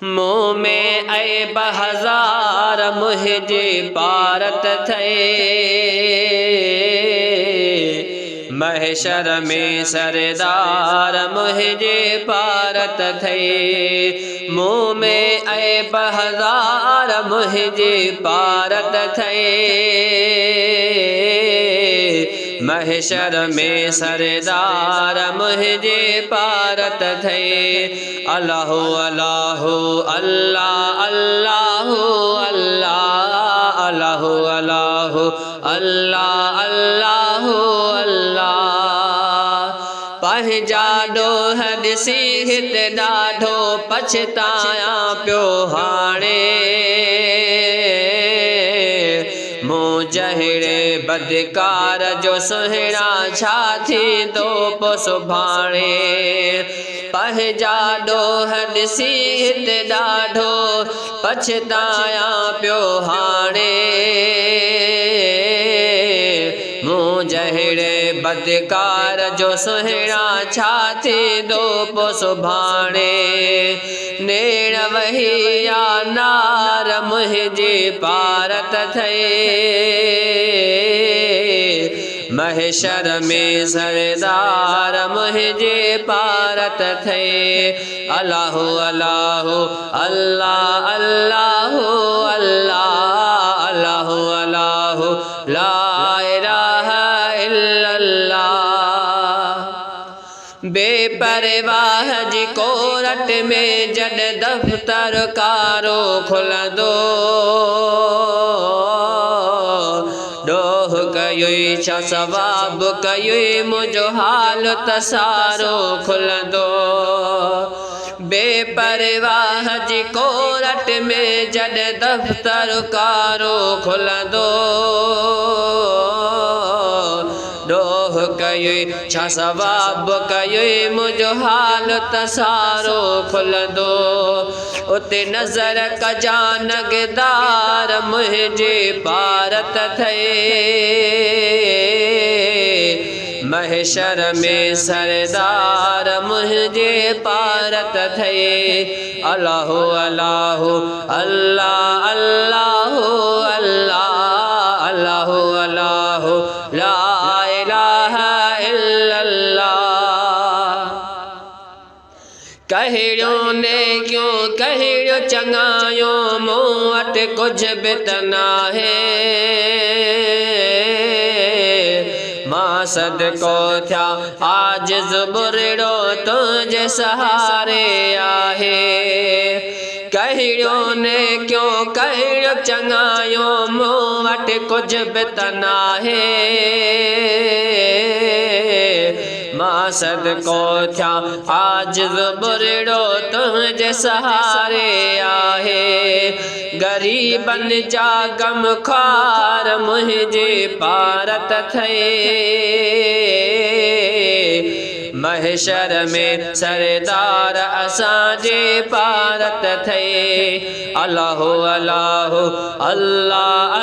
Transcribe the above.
मुँह में ऐब हज़ार मुझे पारत थे। महशर में सरदार मुझे पारत थे। मुँह में ऐब हज़ार मुझे पारत थे। महशर में सरदार मुझे पारत थे। अल्लाह अल्लाह अल्लाह अल्लाह अल्लाह अल्लाह अल्लाह अल्लाह अल्लाह अल्लाह। पंहिंजा ॾोह ॾिसी हिते ॾाढो पछताया पियो हाणे। मूं जहिड़े बदकार जो सुहिणा छा थींदो पोइ सुभाणे। पंहिंजा ॾोह ॾिसी हिते ॾाढो पछताया पियो हाणे। मूं जहिड़े बदकार जो सुहिणा छा थींदो पोइ सुभाणे। नेण वही या नार मुंहिंजे पारत थे। महशर में सरदार मुझे पारत थे। अल्लाह अल्लाह अल्लाह अल्लाह अल्लाह अल्लाह अल्लाह ला इलाहा इल्लल्लाह। बेपरवाह जी कोरट में जड दफ्तर कारो खुलंदो। ॾोह कयुई छा सवाब कयुई मुंहिंजो हाल त सारो खुलंदो। बेपरवाह जी कोरट में जड दफ्तर कारो खुलंदो। ॾोह कयुई छा सवाब कयुई मुंहिंजो हाल त सारो खुलंदो। उते नज़र कजा नगदार मुंहिंजे पारत थे। महशर में सरदार मुझे पारत थे। अल्लाह अल्लाह अल्लाह अल्लाह अल्लाह अल्लाह अल्लाह ला इलाहा इल्लल्लाह। कहिड़ो ने क्यों कहिड़ो चङायो मूं वटि कुझु बि त नाहे। मां सदको थिया आजिज़ बुरड़ो तुंहिंजे सहारे आहे। कहिड़ो ने क्यों कहिड़ो चङायो मूं वटि कुझु बि त नाहे। मां सदको थिया आजिज़ बुरड़ो तुंहिंजे सहारे आहे। गरीबनि जा गम ख़्वार मुंहिंजे पारत थे। महशर में सरदार असांजे पारत थे। अल्लाह अल्लाह अल्लाह